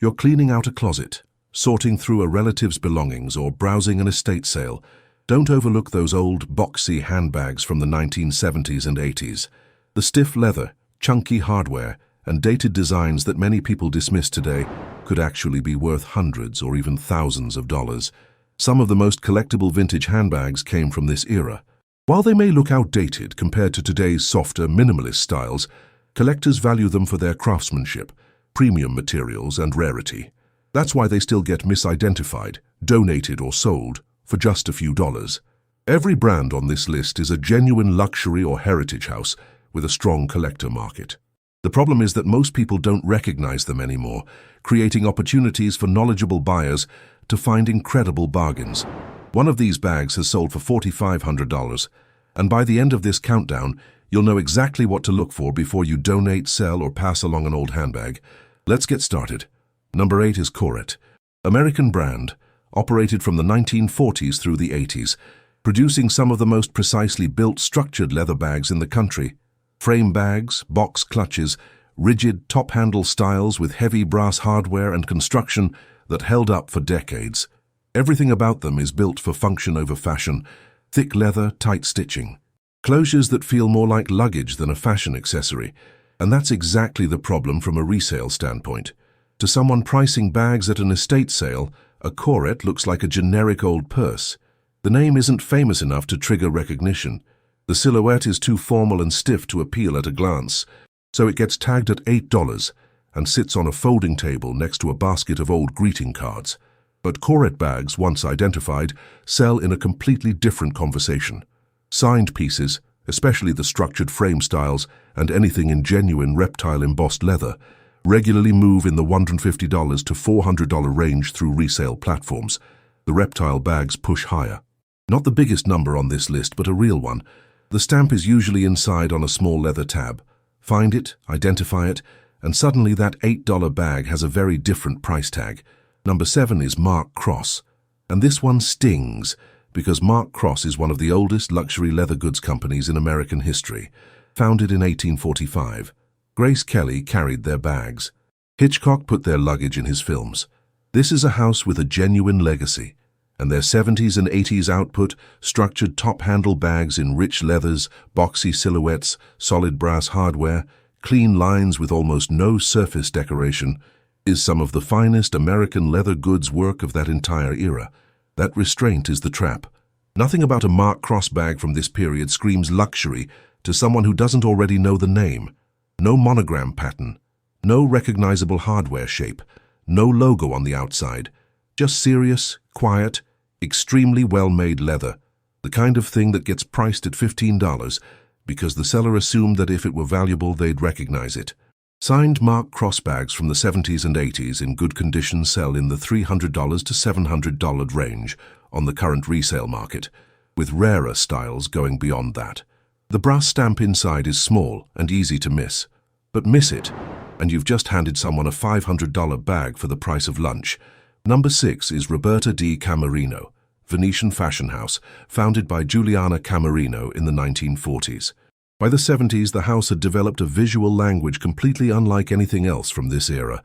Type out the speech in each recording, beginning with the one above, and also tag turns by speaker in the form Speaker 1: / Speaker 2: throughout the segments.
Speaker 1: You're cleaning out a closet, sorting through a relative's belongings, or browsing an estate sale. Don't overlook those old, boxy handbags from the 1970s and 80s. The stiff leather, chunky hardware, and dated designs that many people dismiss today could actually be worth hundreds or even thousands of dollars. Some of the most collectible vintage handbags came from this era. While they may look outdated compared to today's softer, minimalist styles, collectors value them for their craftsmanship, premium materials, and rarity. That's why they still get misidentified, donated, or sold for just a few dollars. Every brand on this list is a genuine luxury or heritage house with a strong collector market. The problem is that most people don't recognize them anymore, creating opportunities for knowledgeable buyers to find incredible bargains. One of these bags has sold for $4,500, and by the end of this countdown, you'll know exactly what to look for before you donate, sell, or pass along an old handbag. Let's get started. Number 8 is Coret, American brand, operated from the 1940s through the 80s, producing some of the most precisely built structured leather bags in the country. Frame bags, box clutches, rigid top-handle styles with heavy brass hardware and construction that held up for decades. Everything about them is built for function over fashion, thick leather, tight stitching. Closures that feel more like luggage than a fashion accessory, and that's exactly the problem from a resale standpoint. To someone pricing bags at an estate sale, a Coret looks like a generic old purse. The name isn't famous enough to trigger recognition. The silhouette is too formal and stiff to appeal at a glance, so it gets tagged at $8 and sits on a folding table next to a basket of old greeting cards. But Coret bags, once identified, sell in a completely different conversation. Signed pieces, especially the structured frame styles and anything in genuine reptile embossed leather, regularly move in the $150 to $400 range through resale platforms. The reptile bags push higher. Not the biggest number on this list, but a real one. The stamp is usually inside on a small leather tab. Find it, identify it, and suddenly that $8 bag has a very different price tag. Number 7 is Mark Cross, and this one stings because Mark Cross is one of the oldest luxury leather goods companies in American history, founded in 1845. Grace Kelly carried their bags. Hitchcock put their luggage in his films. This is a house with a genuine legacy, and their 70s and 80s output, structured top-handle bags in rich leathers, boxy silhouettes, solid brass hardware, clean lines with almost no surface decoration, is some of the finest American leather goods work of that entire era. That restraint is the trap. Nothing about a Mark Cross bag from this period screams luxury to someone who doesn't already know the name. No monogram pattern, no recognizable hardware shape, no logo on the outside. Just serious, quiet, extremely well-made leather, the kind of thing that gets priced at $15 because the seller assumed that if it were valuable, they'd recognize it. Signed Mark Cross bags from the 70s and 80s in good condition sell in the $300 to $700 range on the current resale market, with rarer styles going beyond that. The brass stamp inside is small and easy to miss, but miss it, and you've just handed someone a $500 bag for the price of lunch. Number 6 is Roberta di Camerino, Venetian fashion house, founded by Giuliana Camerino in the 1940s. By the 70s, the house had developed a visual language completely unlike anything else from this era.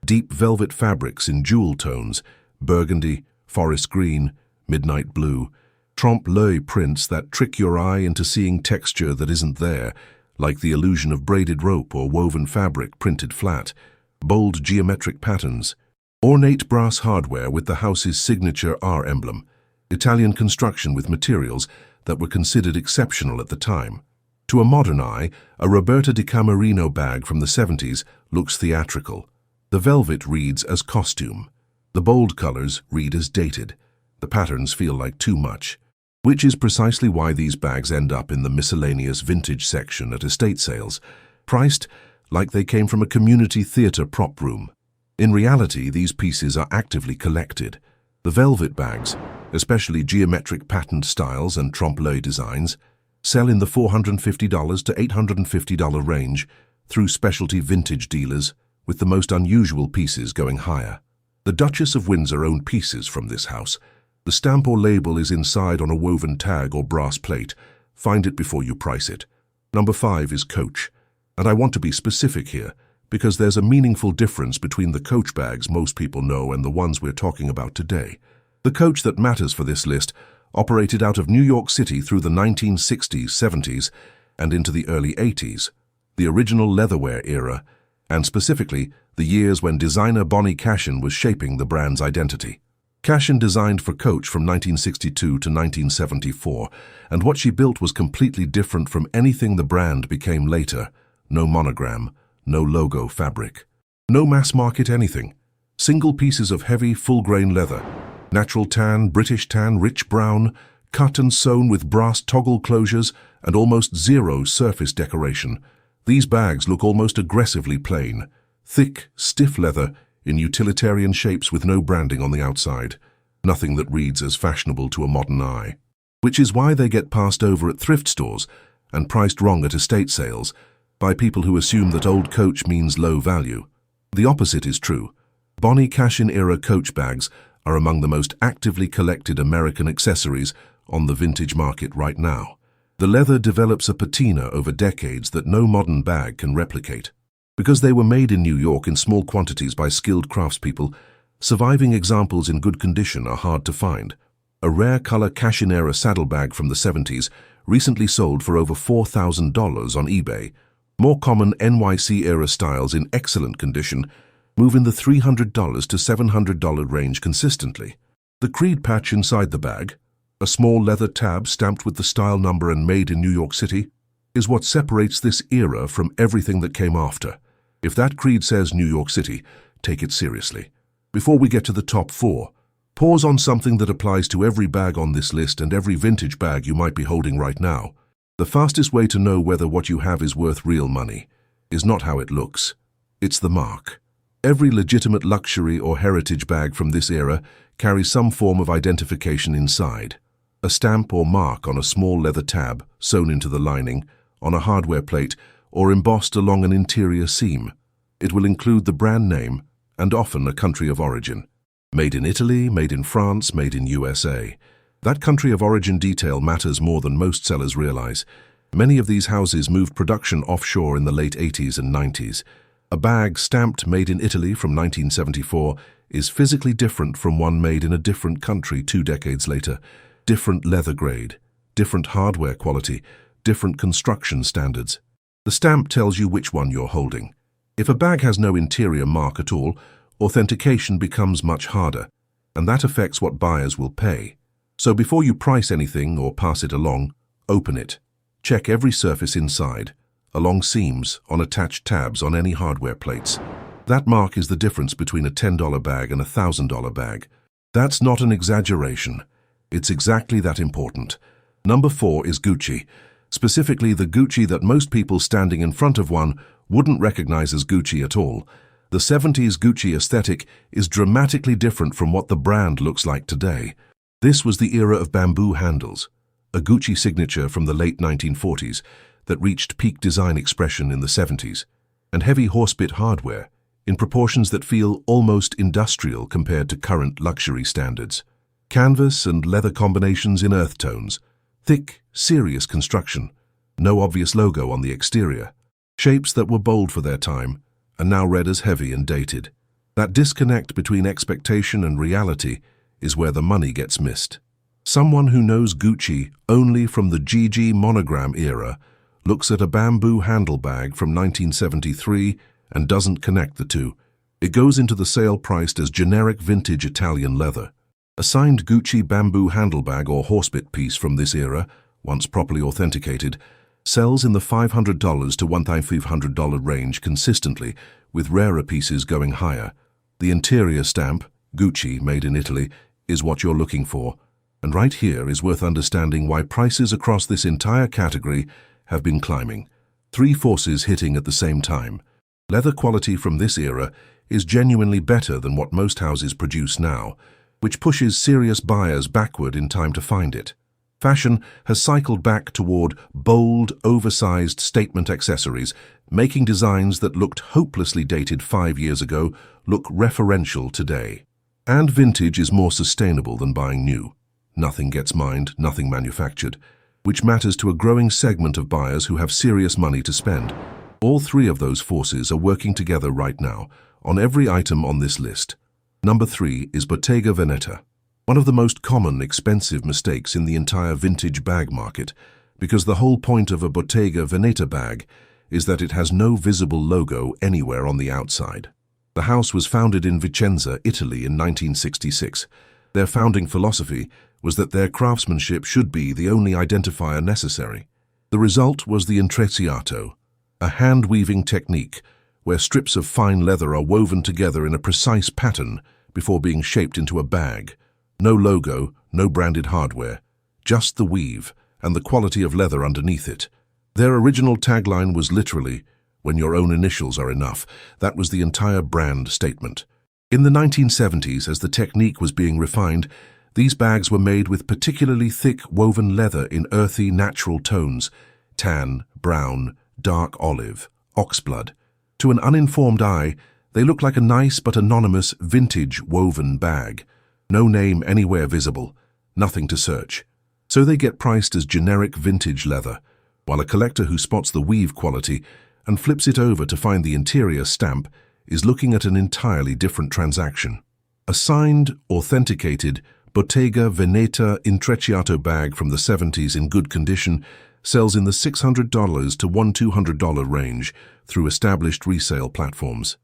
Speaker 1: Deep velvet fabrics in jewel tones, burgundy, forest green, midnight blue, trompe-l'oeil prints that trick your eye into seeing texture that isn't there, like the illusion of braided rope or woven fabric printed flat, bold geometric patterns, ornate brass hardware with the house's signature R emblem, Italian construction with materials that were considered exceptional at the time. To a modern eye, a Roberta di Camerino bag from the 70s looks theatrical. The velvet reads as costume. The bold colors read as dated. The patterns feel like too much, which is precisely why these bags end up in the miscellaneous vintage section at estate sales, priced like they came from a community theater prop room. In reality, these pieces are actively collected. The velvet bags, especially geometric patterned styles and trompe-l'oeil designs, sell in the $450 to $850 range through specialty vintage dealers, with the most unusual pieces going higher. The Duchess of Windsor owned pieces from this house. The stamp or label is inside on a woven tag or brass plate. Find it before you price it. Number 5 is Coach, and I want to be specific here because there's a meaningful difference between the Coach bags most people know and the ones we're talking about today. The Coach that matters for this list operated out of New York City through the 1960s, 70s, and into the early 80s, the original leatherware era, and specifically the years when designer Bonnie Cashin was shaping the brand's identity. Cashin designed for Coach from 1962 to 1974, and what she built was completely different from anything the brand became later. No monogram, no logo fabric, no mass-market anything. Single pieces of heavy, full-grain leather, natural tan, British tan, rich brown, cut and sewn with brass toggle closures and almost zero surface decoration. These bags look almost aggressively plain. Thick, stiff leather in utilitarian shapes with no branding on the outside. Nothing that reads as fashionable to a modern eye. Which is why they get passed over at thrift stores and priced wrong at estate sales by people who assume that old Coach means low value. The opposite is true. Bonnie Cashin-era Coach bags are among the most actively collected American accessories on the vintage market right now. The leather develops a patina over decades that no modern bag can replicate. Because they were made in New York in small quantities by skilled craftspeople, surviving examples in good condition are hard to find. A rare color Cashin-era saddlebag from the 70s recently sold for over $4,000 on eBay. More common NYC-era styles in excellent condition move in the $300 to $700 range consistently. The Creed patch inside the bag, a small leather tab stamped with the style number and made in New York City, is what separates this era from everything that came after. If that Creed says New York City, take it seriously. Before we get to the top 4, pause on something that applies to every bag on this list and every vintage bag you might be holding right now. The fastest way to know whether what you have is worth real money is not how it looks. It's the mark. Every legitimate luxury or heritage bag from this era carries some form of identification inside. A stamp or mark on a small leather tab sewn into the lining, on a hardware plate, or embossed along an interior seam. It will include the brand name and often a country of origin. Made in Italy, made in France, made in USA. That country of origin detail matters more than most sellers realize. Many of these houses moved production offshore in the late 80s and 90s. A bag stamped made in Italy from 1974 is physically different from one made in a different country 2 decades later. Different leather grade, different hardware quality, different construction standards. The stamp tells you which one you're holding. If a bag has no interior mark at all, authentication becomes much harder, and that affects what buyers will pay. So before you price anything or pass it along, open it. Check every surface inside, along seams, on attached tabs on any hardware plates. That mark is the difference between a $10 bag and a $1,000 bag. That's not an exaggeration. It's exactly that important. Number 4 is Gucci. Specifically the Gucci that most people standing in front of one wouldn't recognize as Gucci at all. The 70s Gucci aesthetic is dramatically different from what the brand looks like today. This was the era of bamboo handles, a Gucci signature from the late 1940s that reached peak design expression in the 70s, and heavy horsebit hardware in proportions that feel almost industrial compared to current luxury standards. Canvas and leather combinations in earth tones, thick, serious construction, no obvious logo on the exterior. Shapes that were bold for their time are now read as heavy and dated. That disconnect between expectation and reality is where the money gets missed. Someone who knows Gucci only from the GG monogram era looks at a bamboo handlebag from 1973 and doesn't connect the two. It goes into the sale priced as generic vintage Italian leather. A signed Gucci bamboo handlebag or horsebit piece from this era, once properly authenticated, sells in the $500 to $1,500 range consistently, with rarer pieces going higher. The interior stamp, Gucci, made in Italy, is what you're looking for. And right here is worth understanding why prices across this entire category have been climbing. 3 forces hitting at the same time. Leather quality from this era is genuinely better than what most houses produce now, which pushes serious buyers backward in time to find it. Fashion has cycled back toward bold, oversized statement accessories, making designs that looked hopelessly dated 5 years ago look referential today. And vintage is more sustainable than buying new. Nothing gets mined, nothing manufactured, which matters to a growing segment of buyers who have serious money to spend. All three of those forces are working together right now on every item on this list. Number 3 is Bottega Veneta, one of the most common expensive mistakes in the entire vintage bag market, because the whole point of a Bottega Veneta bag is that it has no visible logo anywhere on the outside. The house was founded in Vicenza, Italy in 1966. Their founding philosophy was that their craftsmanship should be the only identifier necessary. The result was the intrecciato, a hand-weaving technique where strips of fine leather are woven together in a precise pattern before being shaped into a bag. No logo, no branded hardware, just the weave and the quality of leather underneath it. Their original tagline was literally, "When your own initials are enough." That was the entire brand statement. In the 1970s, as the technique was being refined, these bags were made with particularly thick woven leather in earthy, natural tones: tan, brown, dark olive, oxblood. To an uninformed eye, they look like a nice but anonymous vintage woven bag. No name anywhere visible, nothing to search. So they get priced as generic vintage leather, while a collector who spots the weave quality and flips it over to find the interior stamp is looking at an entirely different transaction. A signed, authenticated Bottega Veneta intrecciato bag from the 70s in good condition sells in the $600 to $1,200 range through established resale platforms.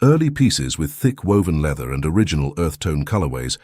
Speaker 1: Early pieces with thick woven leather and original earth tone colorways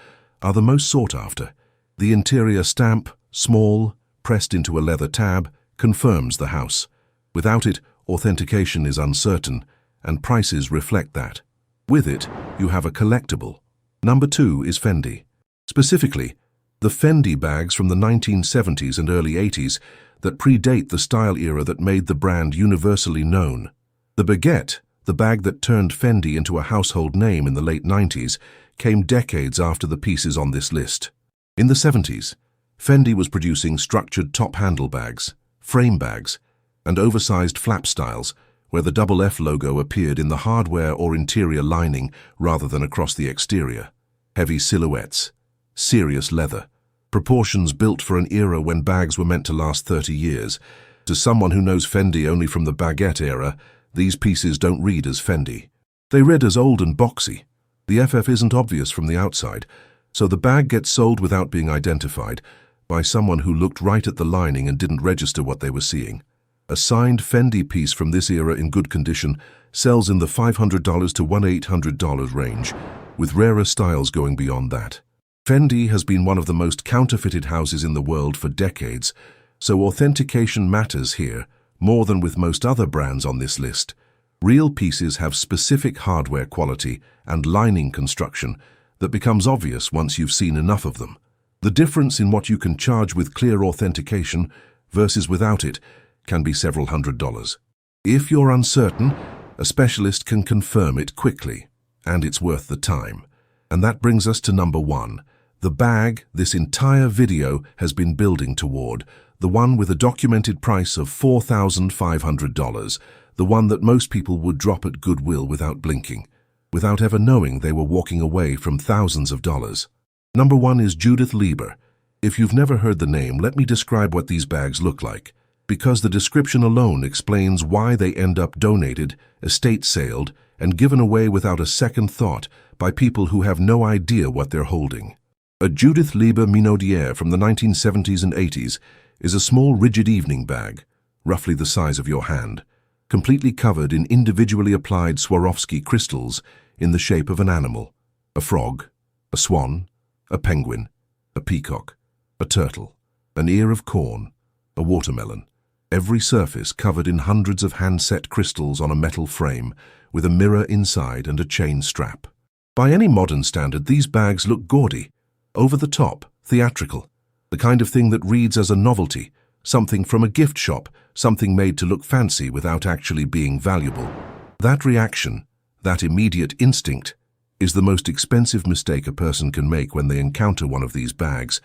Speaker 1: are the most sought after. The interior stamp, small, pressed into a leather tab, confirms the house. Without it, authentication is uncertain, and prices reflect that. With it, you have a collectible. Number 2 is Fendi. Specifically, the Fendi bags from the 1970s and early 80s that predate the style era that made the brand universally known. The baguette, the bag that turned Fendi into a household name in the late 90s, came decades after the pieces on this list. In the 70s, Fendi was producing structured top handle bags, frame bags, and oversized flap styles, where the double F logo appeared in the hardware or interior lining rather than across the exterior. Heavy silhouettes, serious leather, proportions built for an era when bags were meant to last 30 years. To someone who knows Fendi only from the baguette era, these pieces don't read as Fendi. They read as old and boxy. The FF isn't obvious from the outside, so the bag gets sold without being identified by someone who looked right at the lining and didn't register what they were seeing. A signed Fendi piece from this era in good condition sells in the $500 to $1,800 range, with rarer styles going beyond that. Fendi has been one of the most counterfeited houses in the world for decades, so authentication matters here more than with most other brands on this list. Real pieces have specific hardware quality and lining construction that becomes obvious once you've seen enough of them. The difference in what you can charge with clear authentication versus without it can be several $100s. If you're uncertain, a specialist can confirm it quickly, and it's worth the time. And that brings us to number 1, the bag this entire video has been building toward, the one with a documented price of $4,500, the one that most people would drop at Goodwill without blinking, without ever knowing they were walking away from thousands of dollars. Number 1 is Judith Leiber. If you've never heard the name, let me describe what these bags look like, because the description alone explains why they end up donated, estate saled, and given away without a second thought by people who have no idea what they're holding. A Judith Leiber Minaudière from the 1970s and 80s is a small rigid evening bag, roughly the size of your hand, completely covered in individually applied Swarovski crystals in the shape of an animal: a frog, a swan, a penguin, a peacock, a turtle, an ear of corn, a watermelon. Every surface covered in hundreds of hand-set crystals on a metal frame with a mirror inside and a chain strap. By any modern standard, these bags look gaudy, over the top, theatrical, the kind of thing that reads as a novelty, something from a gift shop, something made to look fancy without actually being valuable. That reaction, that immediate instinct, is the most expensive mistake a person can make when they encounter one of these bags.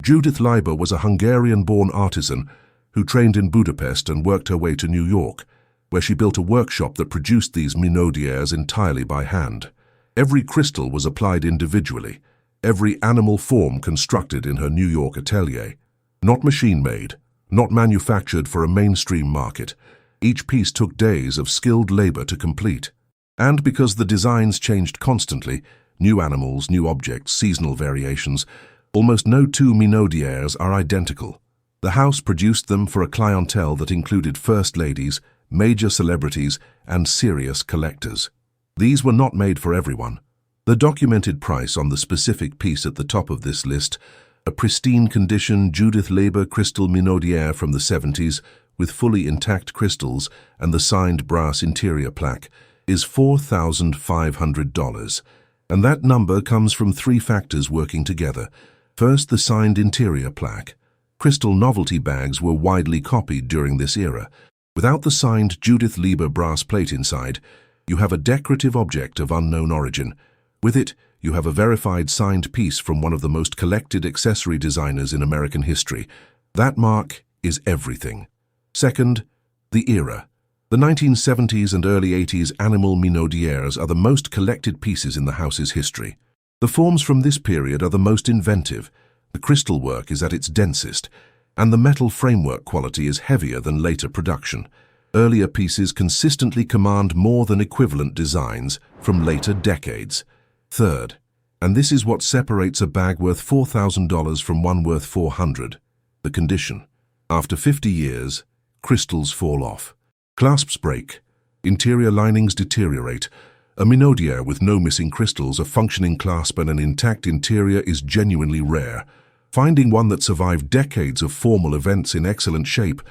Speaker 1: Judith Leiber was a Hungarian-born artisan who trained in Budapest and worked her way to New York, where she built a workshop that produced these Minaudières entirely by hand. Every crystal was applied individually, every animal form constructed in her New York atelier. Not machine-made, not manufactured for a mainstream market. Each piece took days of skilled labor to complete. And because the designs changed constantly, new animals, new objects, seasonal variations, almost no two Minaudières are identical. The house produced them for a clientele that included first ladies, major celebrities, and serious collectors. These were not made for everyone. The documented price on the specific piece at the top of this list, a pristine condition Judith Leiber crystal Minaudière from the 70s, with fully intact crystals and the signed brass interior plaque, is $4,500. And that number comes from three factors working together. First, the signed interior plaque. Crystal novelty bags were widely copied during this era. Without the signed Judith Leiber brass plate inside, you have a decorative object of unknown origin. With it, you have a verified signed piece from one of the most collected accessory designers in American history. That mark is everything. Second, the era. The 1970s and early 80s animal Minaudières are the most collected pieces in the house's history. The forms from this period are the most inventive. The crystal work is at its densest, and the metal framework quality is heavier than later production. Earlier pieces consistently command more than equivalent designs from later decades. Third, and this is what separates a bag worth $4,000 from one worth $400, the condition. After 50 years, crystals fall off. Clasps break. Interior linings deteriorate. A Minaudière with no missing crystals, a functioning clasp and an intact interior is genuinely rare. Finding one that survived decades of formal events in excellent shape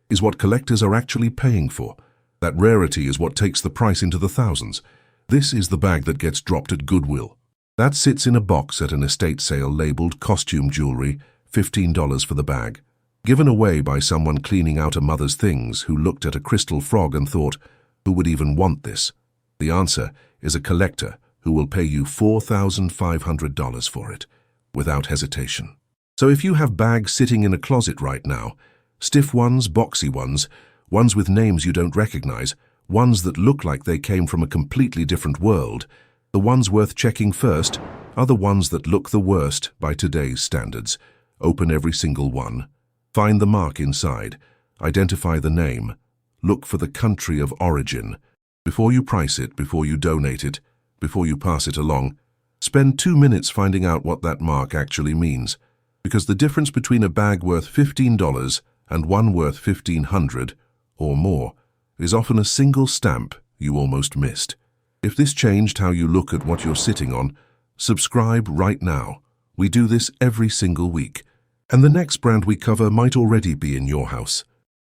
Speaker 1: is what collectors are actually paying for. That rarity is what takes the price into the thousands. This is the bag that gets dropped at Goodwill. That sits in a box at an estate sale labeled costume jewelry, $15 for the bag. Given away by someone cleaning out a mother's things who looked at a crystal frog and thought, who would even want this? The answer is a collector who will pay you $4,500 for it, without hesitation. So if you have bags sitting in a closet right now, stiff ones, boxy ones, ones with names you don't recognize, ones that look like they came from a completely different world, the ones worth checking first are the ones that look the worst by today's standards. Open every single one. Find the mark inside. Identify the name. Look for the country of origin. Before you price it, before you donate it, before you pass it along, spend 2 minutes finding out what that mark actually means. Because the difference between a bag worth $15 and one worth $1,500 or more is often a single stamp you almost missed. If this changed how you look at what you're sitting on, subscribe right now. We do this every single week. And the next brand we cover might already be in your house.